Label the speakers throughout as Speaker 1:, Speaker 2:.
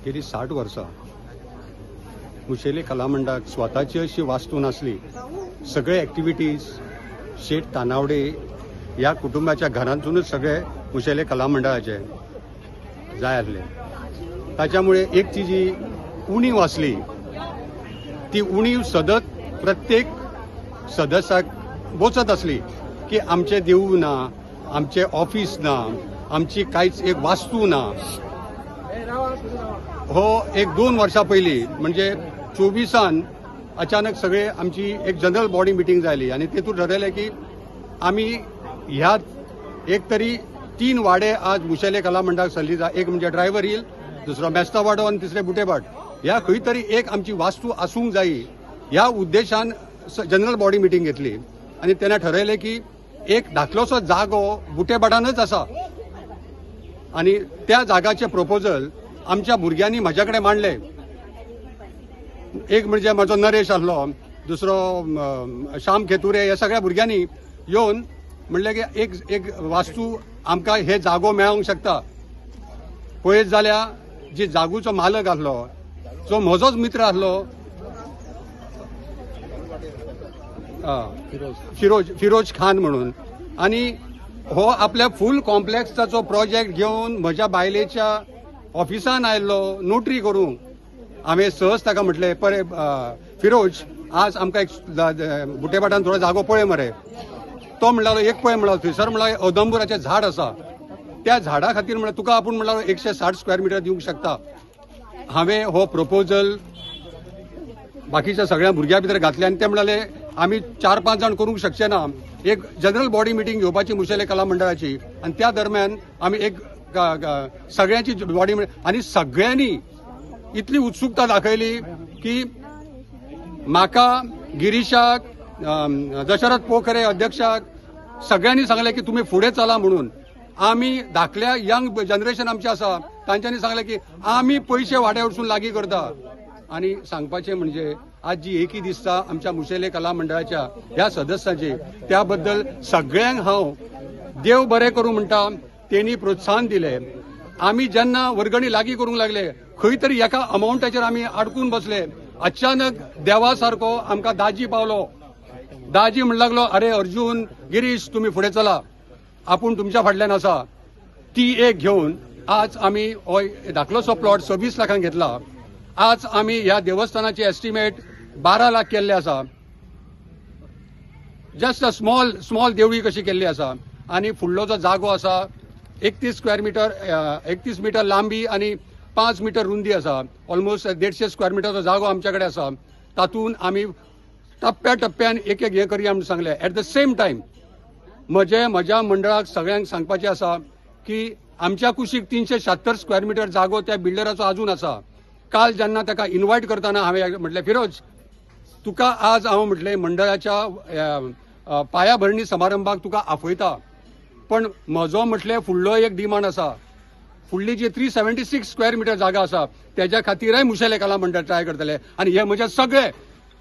Speaker 1: गेली 60 वर्सां मुशेली कला मंडळाक स्वताची अशी वास्तू नासली. सगळे ॲक्टिव्हिटीज शेठ तानावडे ह्या कुटुंबाच्या घरांतूनच सगळे मुशेले कला मंडळाचे जाय आसले. ताच्यामुळे एक ती जी उणीव आसली ती उणीव सतत प्रत्येक सदस्याक बोचत आसली की आमचे देवूळ ना, आमचे ऑफिस ना, आमची कांयच एक वास्तू ना. हो एक 2 वर्सां पयलीं म्हणजे 24 अचानक सगळे आमची एक जनरल बॉडी मिटींग जाली आणि तेतून ठरयलें की आमी ह्या एक तरी 3 वाडे आज मुशेले कला मंडळाक सल्ली जा. एक म्हणजे ड्रायव्हर हिल, दुसरो मेस्ता वाडो आणि तिसरे बुटेभाट. ह्या खंय तरी एक आमची वास्तू आसूंक जायी ह्या उद्देशान जनरल बॉडी मिटींग घेतली आणि तेणें ठरयलें की एक धाकलोसो जागो बुटेभाटानच आसा आणि त्या जागाचे प्रपोजल आमच्या भुरग्यांनी म्हाज्या कडेन मांडले. एक म्हणजे म्हजो नरेश आसलो, दुसरो श्याम खेतुरे, ह्या सगळ्या भुरग्यांनी येवन म्हणलें की एक वास्तू आमकां हे जागो मेळोंक शकता. पळयत जाल्यार जी जागोचो मालक आसलो जो म्हजोच मित्र आसलो फिरोज खान म्हणून, आणि हो आपल्या फूल कॉम्प्लेक्साचो प्रोजेक्ट घेवन म्हज्या बायलेच्या ऑफिसान आयल्लो नोटरी करूंक. हांवें सहज ताका म्हटलें पळय फिरोज आज आमकां एक बुटेभाटान थोडो जागो पळय मरे. तो म्हणटालो एक पळय म्हणलो, थंयसर म्हणल्यार अदंबुराचें झाड आसा, त्या झाडा खातीर म्हणल्यार तुका आपूण म्हणल्यार 160 स्क्वेअर मिटर दिवंक शकता. हांवें हो प्रपोजल बाकीच्या सगळ्या भुरग्यां भितर घातले आणि ते म्हणाले आमी 4-5 जाण करूंक शकचे ना. एक जनरल बॉडी मिटींग घेवपाची मुशेले कला मंडळाची आणि त्या दरम्यान आमी एक सगळ्यांची बॉडी आणि सगळ्यांनी इतली उत्सुकता दाखयली की म्हाका, गिरीशाक, दशरथ पोखरे अध्यक्षाक सगळ्यांनी सांगले की तुम्ही फुडें चला म्हणून. आमी धाकल्या यंग जनरेशन आमचें आसा तांच्यांनी सांगलें की आमी पयशे वाड्या वचून लागीं करता. आणि सांगपाचें म्हणजे आज जी एकी दिसता आमच्या मुशेले कला मंडळाच्या ह्या सदस्याची, त्या बद्दल सगळ्यांक हांव देव बरें करूं म्हणटा. तेणी प्रोत्साहन दिलें. आमी जेन्ना वर्गणी लागीं करूंक लागले खंय तरी एका अमाउंटाचेर आमी अडकून बसले. अचानक देवा सारको आमकां दाजी पावलो. दाजी म्हणू लागलो अरे अर्जुन, गिरीश तुम्ही फुडें चला, आपूण तुमच्या फाटल्यान आसा. ती एक घेवन आज आमी हो धाकलोसो प्लॉट 26 लाखांक घेतला. आज आमी ह्या देवस्थानाची एस्टिमेट 12 लाख केल्ले आसा. जस्ट अ स्मॉल देवळी कशी केल्ली आसा. आणि फुडलो जो जागो आसा 31 मीटर लांबी आणि 5 मीटर रुंदी आसा. ऑलमोस्ट 150 स्क्वेअर मिटरचो जागो आमच्या कडेन आसा. तातूंत आमी टप्प्या टप्प्यान एक हे करया म्हणून सांगले. एट द सेम टायम म्हज्या मंडळाक सगळ्यांक सांगपाचें आसा की आमच्या कुशीक 376 स्क्वेअर मिटर जागो त्या बिल्डराचो अजून आसा. काल जेन्ना ताका इन्वायट करतना हांवें म्हटलें फिरोज तुका आज हांव म्हटलें मंडळाच्या पायाभरणी समारंभाक तुका आपयता, पण म्हजो म्हटलें फुडलो एक डिमांड आसा. फुडली जी 376 स्क्वेअर मिटर जागा आसा त्याच्या खातीरय मुशेले कला मंडळ ट्राय करतले. आणि हे म्हजे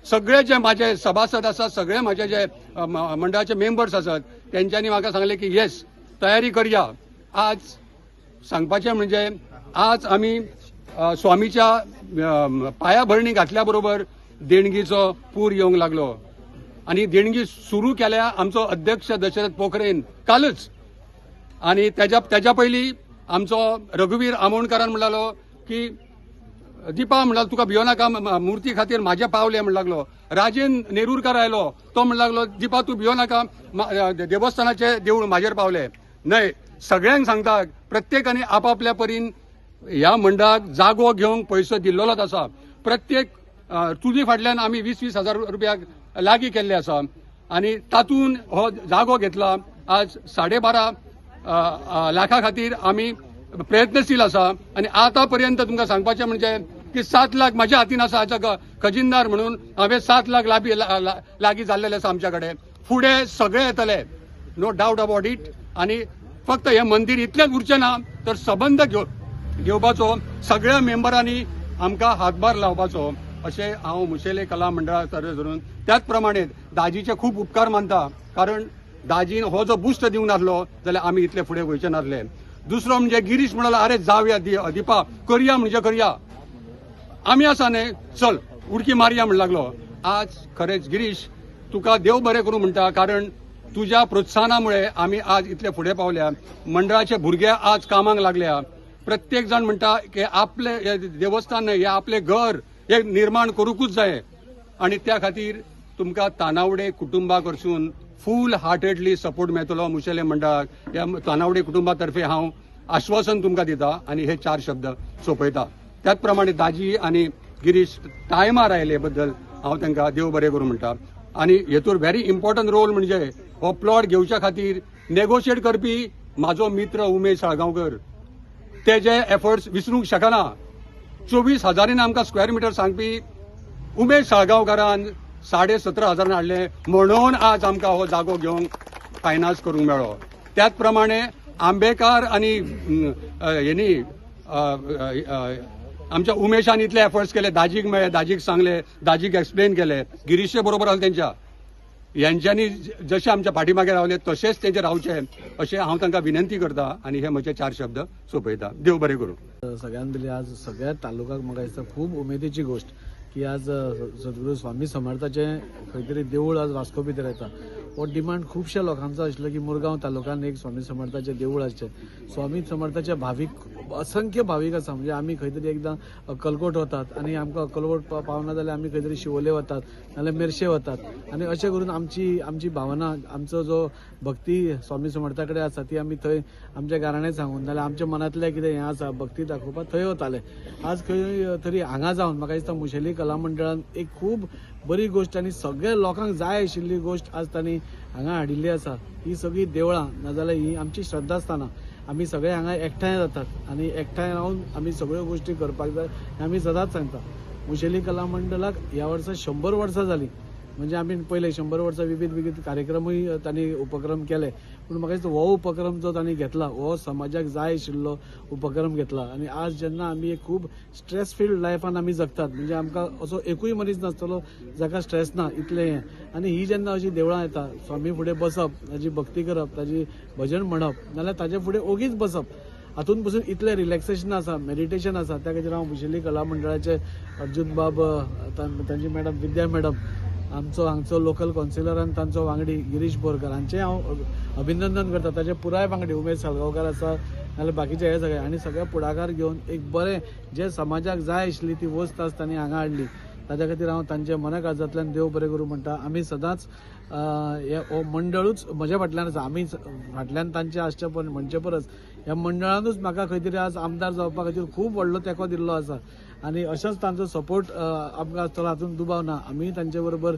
Speaker 1: सगळे जे माझे सभासद आसात, सगळे माझे जे मंडळाचे मेंबर्स आसात त्यांच्यानी म्हाका सांगले की येस तयारी करया. आज सांगपाचें म्हणजे आज आमी स्वामीच्या पायाभरणी घातल्या बरोबर देणगीचो पूर येवंक लागलो. आणि देणगी सुरू केल्या आमचो अध्यक्ष दशरथ पोखरेन कालच. आणि त्याच्या पयलीं आमचो रघुवीर आमोणकरान म्हणलो की दीपा म्हणला तुका भियो नाका, मुर्ती खातीर म्हाजे पावले म्हणू लागलो. राजेन नेरुरकार आयलो, तो म्हणू लागलो दीपा तूं भियो नाका, देवस्थानाचे देवूळ म्हाजेर पावले. न्हय, सगळ्यांक सांगता प्रत्येकाने आपापल्या परीन ह्या मंडळाक जागो घेवंक पयसो दिल्लोच आसा. प्रत्येक तुजी फाटल्यान आमी 20-20 हजार रुपयाक लागीं केल्ले आसा. आणि तातून हो जागो घेतला. आज 12.5 लाखा खातीर आमी प्रयत्नशील आसा. आणि आतापर्यंत तुमकां सांगपाचें म्हणजे की 7 लाख म्हाज्या हातीन आसा. हाच्या खजिनदार म्हणून हांवें 7 लाख लागीं जाल्लेले आसा आमच्या कडेन. फुडें सगळे येतले, नो डावट अबाउट इट. आणि फक्त हे मंदिर इतलेंच उरचें ना तर सबंद घेवपाचो सगळ्या मेंबरांनी आमकां हातभार लावपाचो अशें हांव मुशेले कला मंडळा तर्फे धरून. त्याच प्रमाणे दाजीचे खूब उपकार मानता, कारण दाजीन हो जो बुस्ट दिवंक नासलो जाल्यार आमी इतले फुडें वयचे नासले. दुसरो म्हणजे गिरीश म्हणाला अरे जावया दीपा, करया म्हणजे करया. आमी आसा न्ही चल उडकी मारया म्हणून लागलो. आज खरेंच गिरीश तुका देव बरें करूं म्हणटा, कारण तुज्या प्रोत्साहनामुळे आमी आज इतले फुडें पावल्या. मंडळाचे भुरगे आज कामाक लागल्या. प्रत्येक जण म्हणटा की आपले देवस्थान न्हय, हे आपले घर हे निर्माण करूंकूच जाय. आणि त्या खातीर तुमकां तानावडे कुटुंबा कडसून फूल हार्टेडली सपोर्ट मेळटलो मुशेले मंडळाक. ह्या तानावडे कुटुंबा तर्फे हांव आश्वासन तुमकां दिता आणि हे 4 शब्द सोंपयता. त्याच प्रमाणे दाजी आणि गिरीश टायमार आयले बद्दल हांव तांकां देव बरें करूं म्हणटा. आणि हेतूर व्हेरी इम्पॉर्टंट रोल म्हणजे हो प्लॉट घेवच्या खातीर नेगोशिएट करपी म्हाजो मित्र उमेश साळगांवकर. तेजे एफर्ट्स विसरूंक शकना. 24,000 आमकां स्क्वेअर मिटर सांगपी उमेश साळगांवकारान 17,500 हाडले म्हणून आज आमकां हो जागो घेवंक फायनान्स करूंक मेळ्ळो. त्याच प्रमाणे आंबेकार आणि हेनी आमच्या उमेशान इतले एफर्ट्स केले. दाजीक मेळ्ळे, दाजीक सांगले, दाजीक एक्सप्लेन केले. गिरीशे बरोबर आसले त्यांच्या. यांच्यांनी जशे आमच्या पाठीमागे रावले तशेंच तेंचे रावचे अशें हांव तांकां विनंती करता आणि हे म्हजे 4 शब्द सोंपयता. देव बरें करूं.
Speaker 2: सगळ्यान पयलीं आज सगळ्या तालुक्याक म्हाका दिसता खूब उमेदीची गोष्ट की आज सद्गुरू स्वामी समर्थाचें खंय तरी देवूळ आज वास्को भितर येता. हो डिमांड खुबश्या लोकांचो आशिल्लो की मुरगांव तालुक्यान एक स्वामी समर्थाचें देवूळ आसचें. स्वामी समर्थाचे भाविक असंख्य भाविक आसा. म्हणजे आमी खंय तरी एकदां अक्कलकोट वतात आनी आमकां अक्कलकोट पावना जाल्यार आमी खंय तरी शिवोले वतात नाल्यार मेर्शे वतात. आनी अशें करून आमची भावना, आमचो जो भक्ती स्वामी समर्था कडेन आसा ती आमी थंय आमच्या घराणें सांगून नाल्यार आमच्या मनांतलें कितें हें आसा भक्ती दाखोवपाक थंय वताले. आज खंय तरी हांगा जावन म्हाका दिसता मुशेली कला मंडळान एक खूब बरी गोष्ट आनी सगळ्या लोकांक जाय आशिल्ली गोष्ट आज तांणी हांगा हाडिल्ली आसा. ही सगळी देवळां नाजाल्यार ही आमची श्रद्धास्थानां. आमी सगळे हांगा एकठांय जातात आनी एकठांय रावन आमी सगळ्यो गोश्टी करपाक जाय हें आमी सदांच सांगता. मुशेली कला मंडळाक ह्या वर्सा 100 वर्सां जालीं. म्हणजे आमी पयले 100 वर्सां विविध कार्यक्रमूय तांणी उपक्रम केले. पूण म्हाका दिसता हो उपक्रम जो तांणी घेतला हो समाजाक जाय आशिल्लो उपक्रम घेतला. आनी आज जेन्ना आमी एक खूब स्ट्रेस फिल्ड लायफान आमी जगतात, म्हणजे आमकां असो एकूय मनीस नासतलो जाका स्ट्रेस ना इतलें हें. आनी ही जेन्ना अशी देवळां येता, स्वामी फुडें बसप, ताजी भक्ती करप, ताजी भजन म्हणप नाल्यार ताजे फुडें ओगीच बसप, हातून पसून इतलें रिलॅक्सेशन आसा, मेडिटेशन आसा. त्या खातीर हांव मुशेली कला मंडळाचे अर्जुन बाब, तांची मॅडम विद्या मॅडम, आमचो हांगचो लोकल कावन्सिलर आनी तांचो वांगडी गिरीश बोरकर हांचें हांव अभिनंदन करता. ताचे पुराय वांगडी उमेश साळगांवकार आसा नाल्यार बाकीचे हे सगळे आनी सगळे पुढाकार घेवन एक बरें जे समाजाक जाय आशिल्ली ती वस्त आज तांणी हांगा हाडली. ताच्या खातीर हांव तांचे मना काळजांतल्यान देव बरें करूं म्हणटा. आमी सदांच हे मंडळूच म्हज्या फाटल्यान आसा. आमी फाटल्यान तांचे आसचे म्हणचे परस ह्या मंडळानूच म्हाका खंय तरी आज आमदार जावपा खातीर खूब व्हडलो तेंको दिल्लो आसा. आनी अशेंच तांचो सपोर्ट आमकां आसतलो हातून दुबाव ना. आमी तांचे बरोबर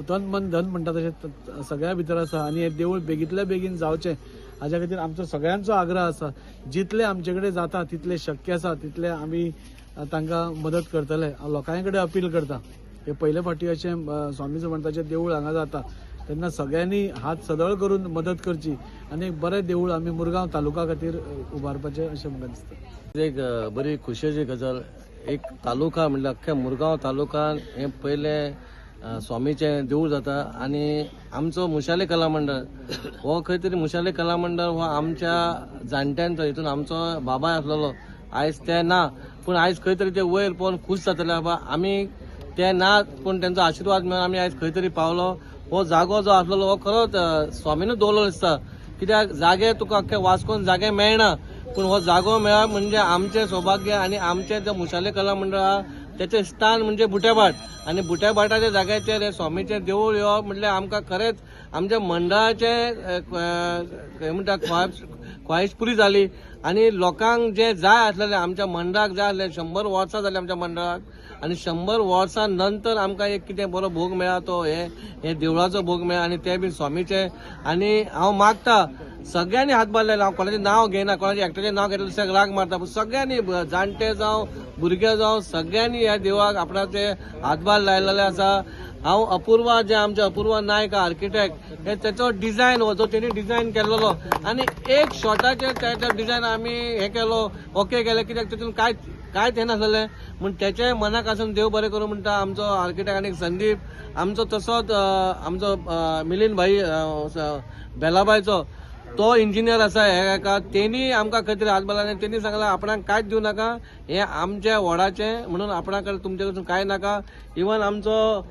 Speaker 2: तन मन धन म्हणटा तशें सगळ्या भितर आसा. आनी हें देवूळ बेगींतल्या बेगीन जावचें हाज्या खातीर आमचो सगळ्यांचो आग्रह आसा. जितले आमचे कडेन जाता तितले शक्य आसा तितले आमी तांकां मदत करतले. हांव लोकां कडेन अपील करता. हे पयले फावटी अशें स्वामी समर्थाचें देवूळ हांगा जाता तेन्ना सगळ्यांनी हात सदळ करून मदत करची आनी एक बरें देवूळ आमी मुरगांव तालुका खातीर उबारपाचें अशें म्हाका दिसता.
Speaker 3: एक बरी खुशयेची गजाल. एक तालुका म्हणल्यार अख्ख्या मुरगांव तालुक्यान हे पयले स्वामीचें देवूळ जाता. आनी आमचो मुशाले कला मंडळ हो खंय तरी मुशाले कला मंडळ हो आमच्या जाणट्यांचो हितून आमचो बाबाय आसलेलो. आयज ते ना, पूण आयज खंय तरी ते वयर पळोवन खूश जातले. बाबा आमी ते ना पूण तेंचो आशिर्वाद मेळून आमी आयज खंय तरी पावलो. हो जागो जो आसलेलो हो खरोच स्वामीनूच दवरलो दिसता. कित्याक जागे तुका अख्खे वास्कोन जागे मेळना, पूण हो जागो मेळप म्हणजे आमचें सौभाग्य. आनी आमचें जे मुशाले कला मंडळ आहा त्याचें स्थान म्हणजे बुट्याभाट. आनी बुट्याभाटाच्या जाग्याचेर हे स्वामीचें देवूळ येवप म्हणल्यार आमकां खरेंच आमच्या मंडळाचें म्हणटा ख्वाहीश पुरी जाली. आनी लोकांक जे जाय आसलेलें आमच्या मंडळाक जाय आसलें 100 वर्सां जालीं आमच्या मंडळाक. आनी 100 वर्सां नंतर आमकां एक कितें बरो भोग मेळ्ळा तो हे देवळाचो भोग मेळ्ळा आनी ते बी स्वामीचे. आनी हांव मागता सगळ्यांनी हातभार लायला. हांव कोणाचें नांव घेयना, कोणाचें एकट्याचें नांव घेतलें दुसऱ्याक राग मारता, पूण सगळ्यांनी जाणटे जावं भुरगे जावं सगळ्यांनी ह्या देवाक आपणाचे हातभार लायलेले आसा. हांव अपूर्वा जे आमचे अपूर्वा नायक आर्किटेक्ट हे त्याचो डिझायन हो जो तेणी डिझायन केल्लो आनी एक शॉटाचेर त्याचो डिझायन आमी हे केलो ओके केले. कित्याक तितून कांयच हे नासलेलें. म्हूण तेचे मनाक आसून देव बरें करूं म्हणटा आमचो आर्किटेक्ट आनी संदीप आमचो तसोच आमचो मिलिंद भाई बेलाबायचो तो इंजिनियर आसा हे एका तेणी आमकां खंय तरी हातभार लायले. तेणी सांगला आपणाक कांयच दिवं नाका, हे आमच्या वॉर्डाचें म्हणून आपणा कडेन तुमचे कडसून कांय नाका. इवन आमचो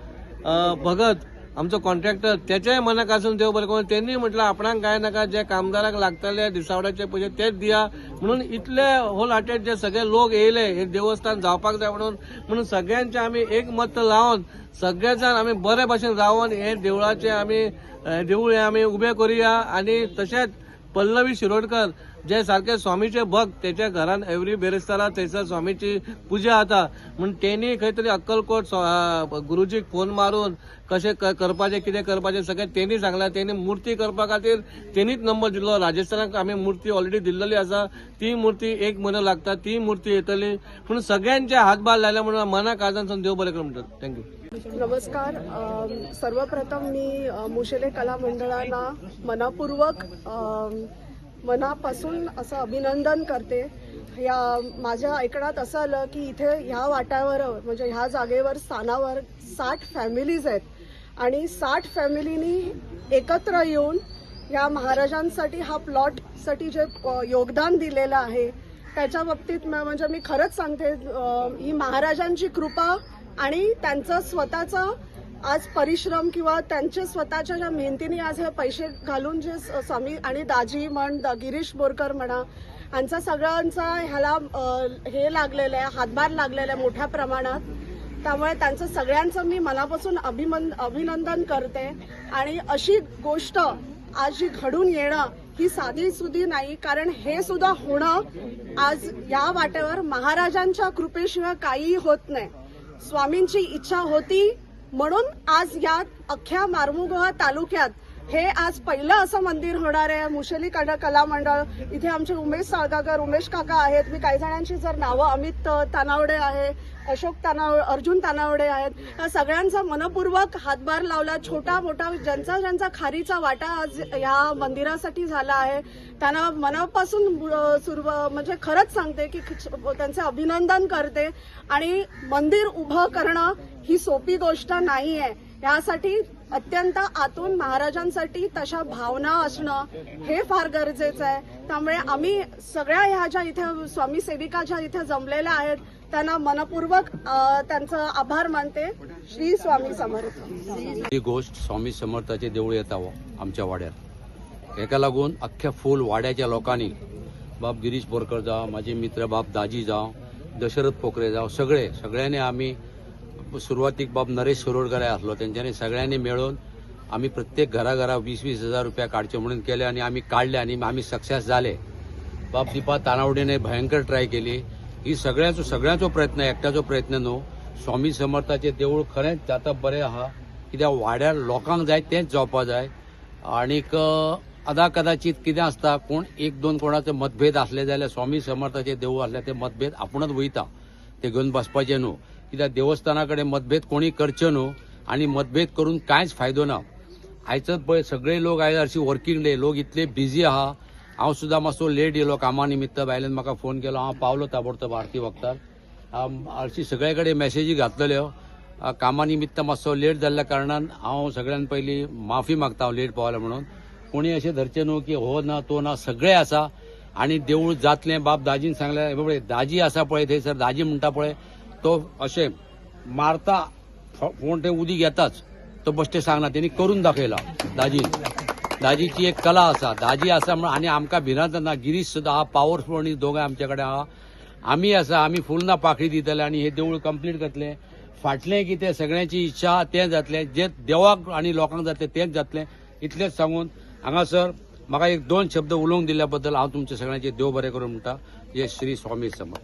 Speaker 3: भगत आमचो कॉन्ट्रॅक्टर त्याच्याय मनाक आसून देव बरें करून त्यांनी म्हटलं आपणाक काय नाका, जे कामदाराक लागतले दिसावड्याचे पयशे तेच दिया म्हणून इतले होल हार्टेड जे सगळे लोक येयले हे देवस्थान जावपाक जाय म्हणून सगळ्यांचे आमी एक मत लावन सगळे जाण आमी बरे भाशेन रावन हे देवळाचे आमी देवूळ हे आमी उबें करुया. आणि तशेंच पल्लवी शिरोडकर जे सारखे स्वामीचे भक्त त्याच्या घरान एव्हरी बेरेस्तारा थंयसर स्वामीची पुजा जाता म्हणून तेणी खंय तरी अक्कलकोट गुरुजीक फोन मारून कशें करपाचें कितें करपाचें सगळें तेणी सांगलां. तेणी मूर्ती करपा खातीर तेणीच नंबर दिलो. राजस्थानाक आमी मूर्ती ऑलरेडी दिल्लेली आसा, ती मूर्ती 1 म्हयनो लागता, ती मूर्ती येतली म्हणून सगळ्यांचे हातभार लायले म्हणून मनाक आजांसून देव बरें करूं म्हणटात. थँक्यू.
Speaker 4: नमस्कार. सर्वप्रथम मी मुशेले कला मंडळांना मनापासून असं अभिनंदन करते. या माझ्या ऐकण्यात असं आलं की इथे ह्या वाट्यावर म्हणजे ह्या जागेवर स्थानावर 60 फॅमिलीज आहेत आणि 60 फॅमिलीनी एकत्र येऊन या महाराजांसाठी हा प्लॉटसाठी जे योगदान दिलेलं आहे त्याच्या बाबतीत म्हणजे मी खरंच सांगते ही महाराजांची कृपा आणि त्यांचं स्वतःचं आज परिश्रम किंवा त्यांचे स्वतःच्या ज्या मेहनतीने आज हे पैसे घालून जे स्वामी आणि दाजी गिरीश बोरकर म्हणा यांचा सगळ्यांचा ह्याला हे लागलेलं आहे, हातभार लागलेला आहे मोठ्या प्रमाणात. त्यामुळे त्यांचं सगळ्यांचं मी मनापासून अभिनंदन करते. आणि अशी गोष्ट आज जी घडून येणं ही साधी सुधी नाही, कारण हे सुद्धा होणं आज या वाटेवर महाराजांच्या कृपेशिवाय काहीही होत नाही. स्वामींची इच्छा होती म्हणून आज या अख्ख्या मारमुगोवा तालुक्यात हे आज पहिलं असं मंदिर होणार आहे. मुशेली कला मंडळ इथे आमचे उमेश साळगावकर उमेश काका आहेत. मी काही जणांची जर नावं अमित तानावडे आहे, अशोक अर्जुन तानावडे आहेत, या सगळ्यांचा मनपूर्वक हातभार लावला. छोटा मोठा ज्यांचा खारीचा वाटा आज या मंदिरासाठी झाला आहे त्यांना मनापासून म्हणजे खरंच सांगते की त्यांचे अभिनंदन करते. आणि मंदिर उभं करणं ही सोपी गोष्ट नाही आहे. यासाठी अत्यंत आतून महाराजांसाठी तशा भावना असणं हे फार गरजेचं आहे. त्यामुळे आम्ही सगळ्या ह्या ज्या इथे स्वामी सेविका ज्या इथे जमलेल्या आहेत त्यांना मनपूर्वक त्यांचं आभार मानते. श्री स्वामी समर्थ.
Speaker 5: ही गोष्ट स्वामी समर्थाचे देऊळ येता आमच्या वाड्यात, एका लागून अख्ख्या फूल वाड्याच्या लोकांनी बाब गिरीश बोरकर जावं, माझे मित्र बाब दाजी जावं, दशरथ पोखरे जावं, सगळ्यांनी आम्ही सुरुवातीक बाब नरेश शिरोडकर असलो त्यांच्यानी सगळ्यांनी मिळून आम्ही प्रत्येक घराघरा 20-20 हजार रुपया काढचे म्हणून केले आणि आम्ही काढले आणि आम्ही सक्सेस झाले. बाब दीपा तानावडेने भयंकर ट्राय केली. ही सगळ्यांचो प्रयत्न, एकट्याचो प्रयत्न न्हू. स्वामी समर्थाचे देऊळ खरेंच जाता बरें आहा, कित्याक वाड्यार लोकांक जाय तेंच जावपा जाय. आनीक कदाचित कितें आसता कोण 1-2 कोणाचे मतभेद असले जाल्यार स्वामी समर्थाचे देऊळ असले ते मतभेद आपुणच वयता, ते घेवन बसपाचे न्हू. कित्याक देवस्थानाकडे मतभेद कोणी करचे न्हू आणि मतभेद करून कांयच फायदो ना. आयचच पळय सगळे लोक आयज हरशी वर्किंग डे, लोक इतले बिजी आहा. हांव सुद्दां मातसो लेट येयलो कामा निमित्त. बायलेन म्हाका फोन केलो, हांव पावलो ताबडतोब आरती वखदार. हरशी सगळे कडेन मेसेजी घातलेल्यो. कामा निमित्त मातसो लेट जाल्ल्या कारणान हांव सगळ्यान पयलीं माफी मागता हांव लेट पावलो म्हणून. कोणी अशें धरचें न्हू की हो ना तो ना, सगळे आसा आणि देऊळ जातलें. बाब दाजीन सांगलें, दाजी आसा पळय थंयसर, दाजी म्हणटा पळय तो अशें मारता कोण ते उदी घेताच, तो बश्टे सांगना, त्यांनी करून दाखयला. दाजीची एक कला आसा, दाजी आसा म्हणून. आणि आमकां भिरांत ना. गिरीश सुद्दां आहा, पावरफुल दोगांय आमचे कडेन आहा. आमी आसा, आमी फुल ना पाखडी दितले आणि हे देऊळ कंप्लीट करतले. फाटलें कितें सगळ्यांची इच्छा तें जातलें, जे देवाक आणि लोकांक जातलें तेंच जातलें. इतलेंच सांगून हांगासर म्हाका 1-2 शब्द उलोवंक दिल्ल्या बद्दल हांव तुमचे सगळ्यांचे देव बरें करूं म्हणटा. जय श्री स्वामी समर्थ.